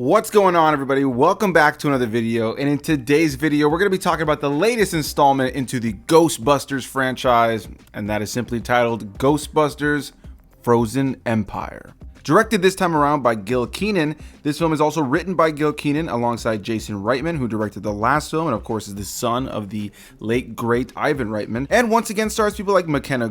What's going on, everybody? Welcome back to another video, and in today's video we're going to be talking about the latest installment into the Ghostbusters franchise, and that is simply titled Ghostbusters Frozen Empire. Directed this time around by Kenan, this film is also written by Kenan alongside Jason Reitman, who directed the last film and of course is the son of the late great Ivan Reitman, and once again stars people like McKenna,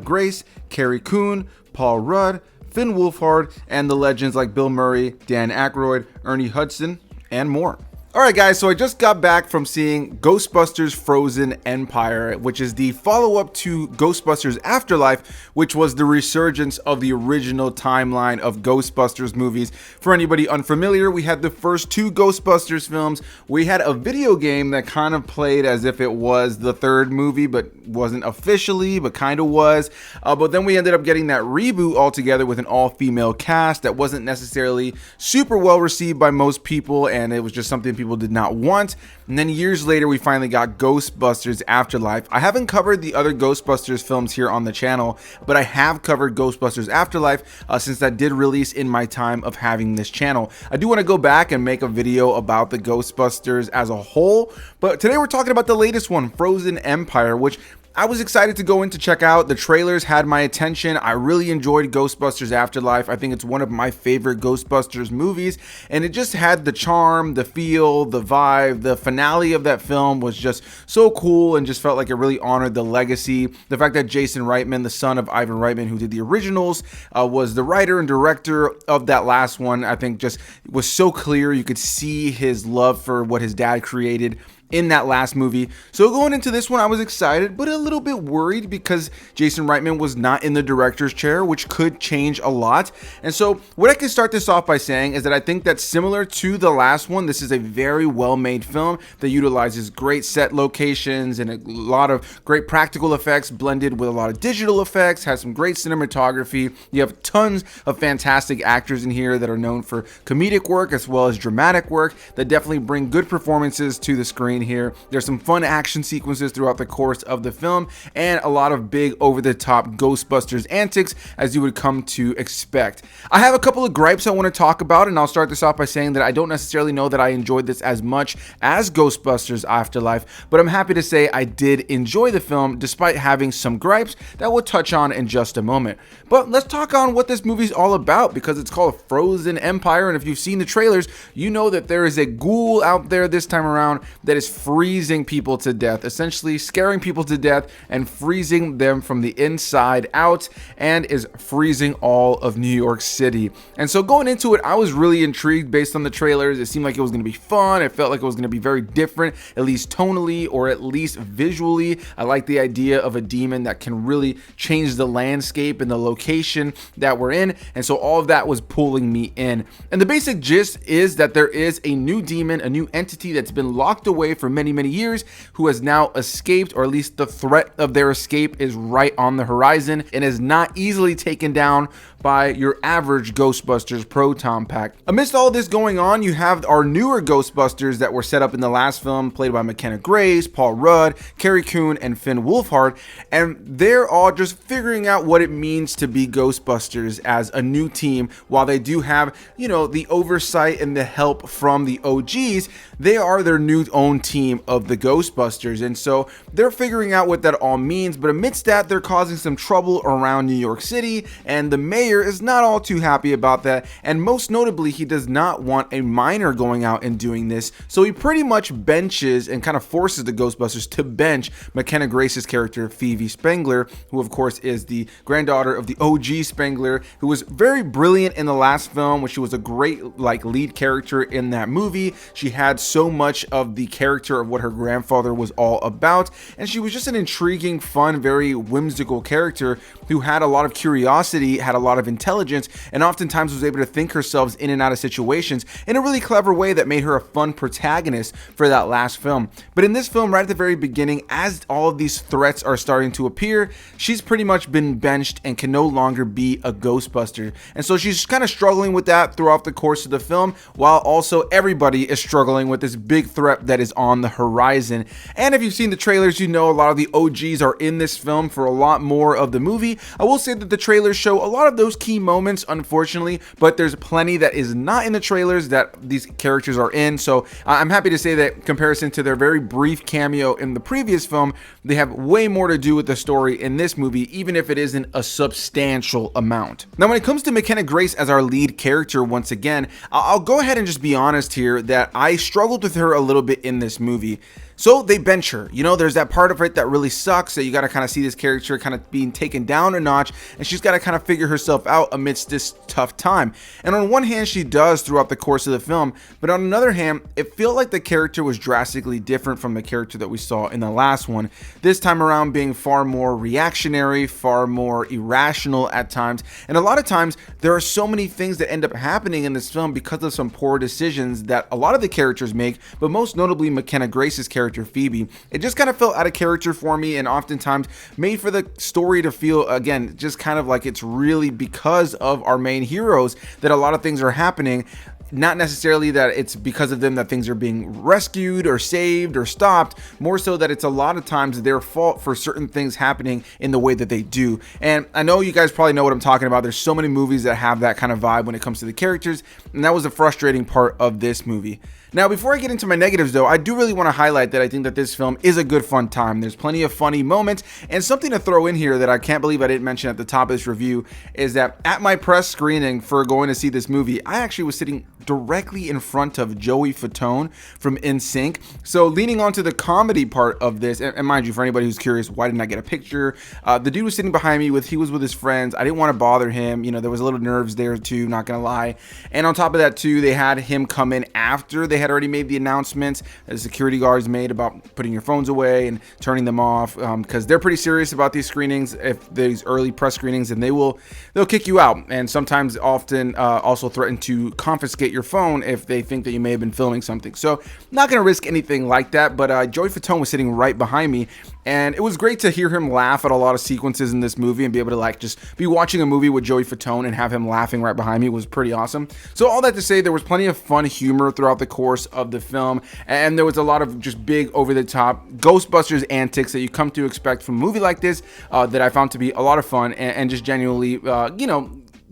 Carrie Coon, Paul Rudd, Finn Wolfhard, and the legends like Bill Murray, Dan Aykroyd, Ernie Hudson, and more. Alright guys, so I just got back from seeing Ghostbusters Frozen Empire, which is the follow-up to Ghostbusters Afterlife, which was the resurgence of the original timeline of Ghostbusters movies. For anybody unfamiliar, we had the first two Ghostbusters films. We had a video game that kind of played as if it was the third movie, but wasn't officially, but kind of was. But then we ended up getting that reboot altogether with an all-female cast that wasn't necessarily super well received by most people, and it was just something people did not want. And then years later we finally got Ghostbusters Afterlife. I haven't covered the other Ghostbusters films here on the channel, but I have covered Ghostbusters Afterlife since that did release in my time of having this channel. I do want to go back and make a video about the Ghostbusters as a whole, but today we're talking about the latest one, Frozen Empire, which I was excited to go in to check out. The trailers had my attention. I really enjoyed Ghostbusters Afterlife. I think it's one of my favorite Ghostbusters movies, and it just had the charm, the feel, the vibe. The finale of that film was just so cool and just felt like it really honored the legacy. The fact that Jason Reitman, the son of Ivan Reitman, who did the originals, was the writer and director of that last one, I think just was so clear. You could see his love for what his dad created in that last movie. So going into this one, I was excited, but a little bit worried because Jason Reitman was not in the director's chair, which could change a lot. And so what I can start this off by saying is that I think that similar to the last one, this is a very well-made film that utilizes great set locations and a lot of great practical effects blended with a lot of digital effects, has some great cinematography. You have tons of fantastic actors in here that are known for comedic work as well as dramatic work that definitely bring good performances to the screen here. There's some fun action sequences throughout the course of the film and a lot of big over-the-top Ghostbusters antics as you would come to expect. I have a couple of gripes I want to talk about, and I'll start this off by saying that I don't necessarily know that I enjoyed this as much as Ghostbusters Afterlife, but I'm happy to say I did enjoy the film despite having some gripes that we'll touch on in just a moment. But let's talk on what this movie's all about, because it's called Frozen Empire, and if you've seen the trailers, you know that there is a ghoul out there this time around that is freezing people to death, essentially scaring people to death and freezing them from the inside out, and is freezing all of New York City. And so going into it, I was really intrigued based on the trailers. It seemed like it was going to be fun. It felt like it was going to be very different, at least tonally or at least visually. I like the idea of a demon that can really change the landscape and the location that we're in, and so all of that was pulling me in. And the basic gist is that there is a new demon, a new entity that's been locked away for many years, who has now escaped, or at least the threat of their escape is right on the horizon and is not easily taken down by your average Ghostbusters proton pack. Amidst all this going on, you have our newer Ghostbusters that were set up in the last film, played by McKenna, Paul Rudd, Carrie Coon, and Finn Wolfhard, and they're all just figuring out what it means to be Ghostbusters as a new team. While they do have, you know, the oversight and the help from the OGs, they are their new own team of the Ghostbusters, and so they're figuring out what that all means. But amidst that, they're causing some trouble around New York City, and the mayor is not all too happy about that, and most notably, he does not want a minor going out and doing this, so he pretty much benches and kind of forces the Ghostbusters to bench McKenna Grace's character, Phoebe Spengler, who of course is the granddaughter of the OG Spengler, who was very brilliant in the last film, which she was a great lead character in that movie. She had so much of the character of what her grandfather was all about, and she was just an intriguing, fun, very whimsical character who had a lot of curiosity, had a lot of intelligence, and oftentimes was able to think herself in and out of situations in a really clever way that made her a fun protagonist for that last film. But in this film, right at the very beginning, as all of these threats are starting to appear, she's pretty much been benched and can no longer be a Ghostbuster. And so she's kind of struggling with that throughout the course of the film, while also everybody is struggling with this big threat that is on the horizon. And if you've seen the trailers, you know a lot of the OGs are in this film for a lot more of the movie. I will say that the trailers show a lot of those key moments, unfortunately, but there's plenty that is not in the trailers that these characters are in. So I'm happy to say that, in comparison to their very brief cameo in the previous film, they have way more to do with the story in this movie, even if it isn't a substantial amount. Now, when it comes to McKenna Grace as our lead character, once again, I'll go ahead and just be honest here that I struggled with her a little bit in this movie. So they bench her. You know, there's that part of it that really sucks, that you got to kind of see this character kind of being taken down a notch, and she's got to kind of figure herself out amidst this tough time. And on one hand, she does throughout the course of the film, but on another hand, it felt like the character was drastically different from the character that we saw in the last one. This time around being far more reactionary, far more irrational at times, and a lot of times there are so many things that end up happening in this film because of some poor decisions that a lot of the characters make, but most notably McKenna Grace's character Phoebe. It just kind of felt out of character for me, and oftentimes made for the story to feel, again, just kind of like it's really because of our main heroes that a lot of things are happening. Not necessarily that it's because of them that things are being rescued or saved or stopped, more so that it's a lot of times their fault for certain things happening in the way that they do. And I know you guys probably know what I'm talking about. There's so many movies that have that kind of vibe when it comes to the characters, and that was a frustrating part of this movie. Now, before I get into my negatives though, I do really want to highlight that I think that this film is a good fun time. There's plenty of funny moments, and something to throw in here that I can't believe I didn't mention at the top of this review is that at my press screening for going to see this movie, I actually was sitting directly in front of Joey Fatone from NSYNC. So leaning onto the comedy part of this, and mind you, for anybody who's curious, why didn't I get a picture? The dude was sitting behind me he was with his friends. I didn't want to bother him. You know, there was a little nerves there too, not gonna lie. And on top of that too, they had him come in after they had already made the announcements that the security guards made about putting your phones away and turning them off, because they're pretty serious about these screenings. If these early press screenings, and they'll kick you out, and sometimes often also threaten to confiscate your phone if they think that you may have been filming something. So not gonna risk anything like that, but Joey Fatone was sitting right behind me, and it was great to hear him laugh at a lot of sequences in this movie and be able to like just be watching a movie with Joey Fatone and have him laughing right behind me. Was pretty awesome. So all that to say, there was plenty of fun humor throughout the course of the film, and there was a lot of just big over the top Ghostbusters antics that you come to expect from a movie like this, that I found to be a lot of fun, and just genuinely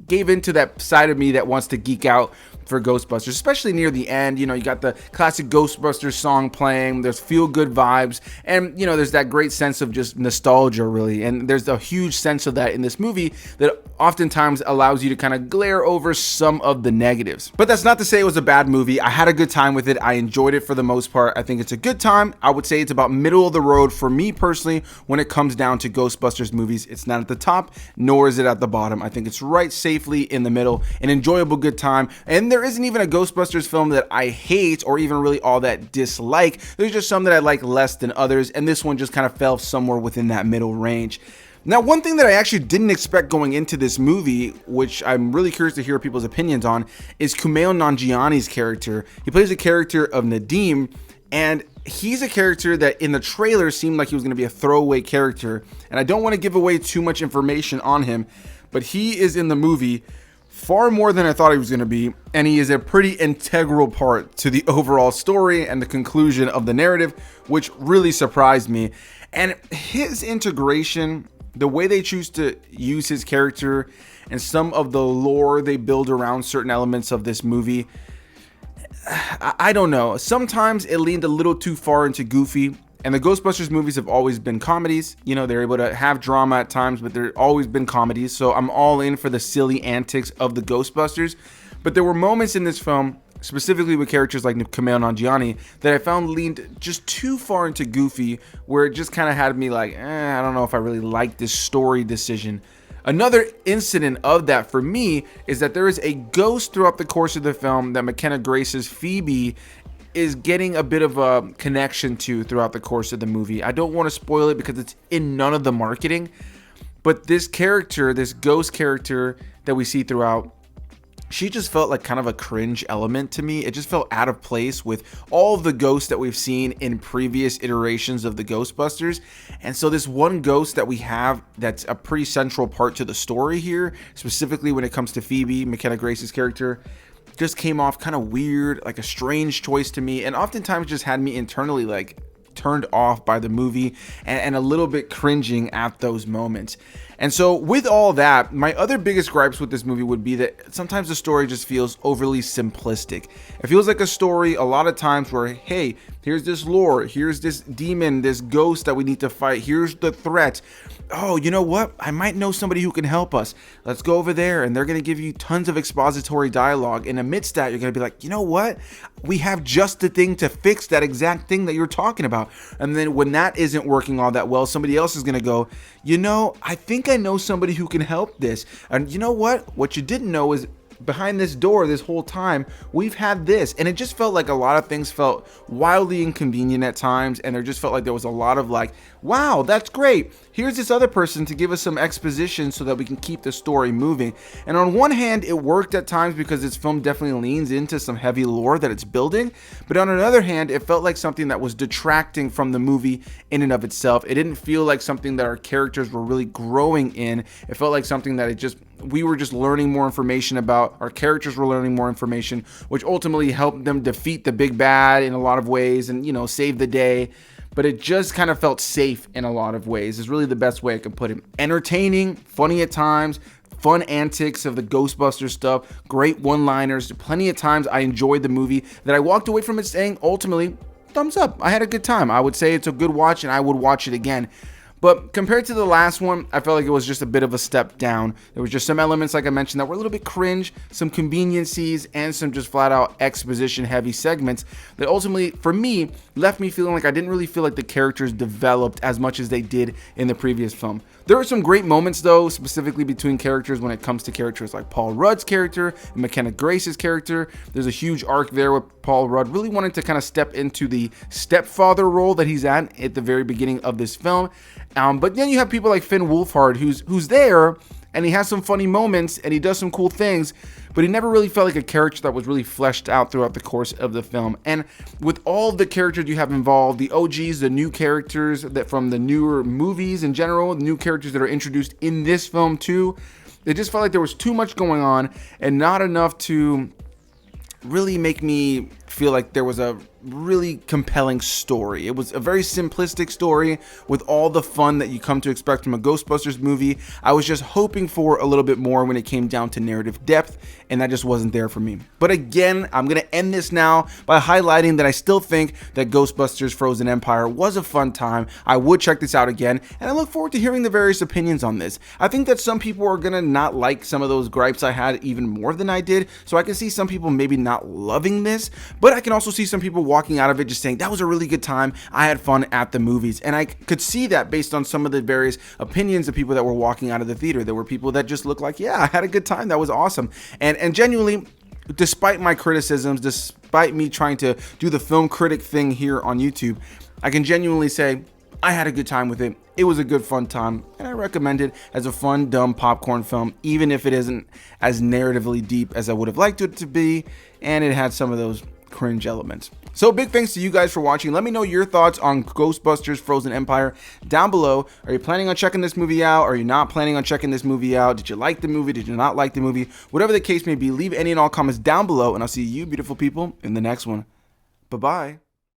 gave into that side of me that wants to geek out for Ghostbusters, especially near the end. You know, you got the classic Ghostbusters song playing, there's feel good vibes, and you know, there's that great sense of just nostalgia really, and there's a huge sense of that in this movie that oftentimes allows you to kind of glare over some of the negatives. But that's not to say it was a bad movie. I had a good time with it. I enjoyed it for the most part. I think it's a good time. I would say it's about middle of the road for me personally when it comes down to Ghostbusters movies. It's not at the top, nor is it at the bottom. I think it's right safely in the middle, an enjoyable good time. And there isn't even a Ghostbusters film that I hate or even really all that dislike. There's just some that I like less than others, and this one just kind of fell somewhere within that middle range. Now, one thing that I actually didn't expect going into this movie, which I'm really curious to hear people's opinions on, is Kumail Nanjiani's character. He plays a character of Nadim, and he's a character that in the trailer seemed like he was going to be a throwaway character, and I don't want to give away too much information on him, but he is in the movie far more than I thought he was going to be, and he is a pretty integral part to the overall story and the conclusion of the narrative, which really surprised me. And his integration, the way they choose to use his character, and some of the lore they build around certain elements of this movie, I don't know. Sometimes it leaned a little too far into goofy. And the Ghostbusters movies have always been comedies. You know, they're able to have drama at times, but they're always been comedies. So I'm all in for the silly antics of the Ghostbusters. But there were moments in this film, specifically with characters like Kumail Nanjiani, that I found leaned just too far into goofy, where it just kind of had me like, I don't know if I really like this story decision. Another incident of that for me is that there is a ghost throughout the course of the film that McKenna Grace's Phoebe is getting a bit of a connection to throughout the course of the movie. I don't want to spoil it because it's in none of the marketing, but this character, this ghost character that we see throughout, she just felt like kind of a cringe element to me. It just felt out of place with all of the ghosts that we've seen in previous iterations of the Ghostbusters. And so this one ghost that we have that's a pretty central part to the story here, specifically when it comes to Phoebe, McKenna Grace's character, just came off kind of weird, like a strange choice to me, and oftentimes just had me internally like turned off by the movie and a little bit cringing at those moments. And so with all that, my other biggest gripes with this movie would be that sometimes the story just feels overly simplistic. It feels like a story a lot of times where, hey, here's this lore, here's this demon, this ghost that we need to fight, here's the threat. Oh, you know what? I might know somebody who can help us. Let's go over there, and they're going to give you tons of expository dialogue. And amidst that, you're going to be like, you know what? We have just the thing to fix that exact thing that you're talking about. And then when that isn't working all that well, somebody else is going to go, you know, I think I know somebody who can help this. And you know what? What you didn't know is behind this door this whole time we've had this. And it just felt like a lot of things felt wildly inconvenient at times, and there just felt like there was a lot of like, wow, that's great, here's this other person to give us some exposition so that we can keep the story moving. And on one hand, it worked at times because this film definitely leans into some heavy lore that it's building, but on another hand, it felt like something that was detracting from the movie in and of itself. It didn't feel like something that our characters were really growing in. It felt like something that we were just learning more information about. Our characters were learning more information, which ultimately helped them defeat the big bad in a lot of ways and, you know, save the day. But it just kind of felt safe in a lot of ways, is really the best way I could put it. Entertaining, funny at times, fun antics of the Ghostbusters stuff, great one-liners. Plenty of times I enjoyed the movie that I walked away from it saying, ultimately, thumbs up. I had a good time. I would say it's a good watch and I would watch it again. But compared to the last one, I felt like it was just a bit of a step down. There was just some elements, like I mentioned, that were a little bit cringe, some conveniencies, and some just flat out exposition heavy segments that ultimately, for me, left me feeling like I didn't really feel like the characters developed as much as they did in the previous film. There were some great moments though, specifically between characters when it comes to characters like Paul Rudd's character and McKenna Grace's character. There's a huge arc there with Paul Rudd really wanting to kind of step into the stepfather role that he's at the very beginning of this film. But then you have people like Finn Wolfhard who's there, and he has some funny moments and he does some cool things, but he never really felt like a character that was really fleshed out throughout the course of the film. And with all the characters you have involved, the OGs, the new characters that from the newer movies in general, the new characters that are introduced in this film too, it just felt like there was too much going on and not enough to really make me feel like there was a really compelling story. It was a very simplistic story with all the fun that you come to expect from a Ghostbusters movie. I was just hoping for a little bit more when it came down to narrative depth, and that just wasn't there for me. But again, I'm going to end this now by highlighting that I still think that Ghostbusters Frozen Empire was a fun time. I would check this out again, and I look forward to hearing the various opinions on this. I think that some people are going to not like some of those gripes I had even more than I did, so I can see some people maybe not loving this, but I can also see some people walking out of it just saying, that was a really good time, I had fun at the movies. And I could see that based on some of the various opinions of people that were walking out of the theater. There were people that just looked like, yeah, I had a good time, that was awesome. And genuinely, despite my criticisms, despite me trying to do the film critic thing here on YouTube, I can genuinely say I had a good time with it. It was a good fun time, and I recommend it as a fun, dumb popcorn film, even if it isn't as narratively deep as I would have liked it to be, and it had some of those cringe elements. So big thanks to you guys for watching. Let me know your thoughts on Ghostbusters Frozen Empire down below. Are you planning on checking this movie out? Are you not planning on checking this movie out? Did you like the movie? Did you not like the movie? Whatever the case may be, leave any and all comments down below, and I'll see you beautiful people in the next one. Bye-bye.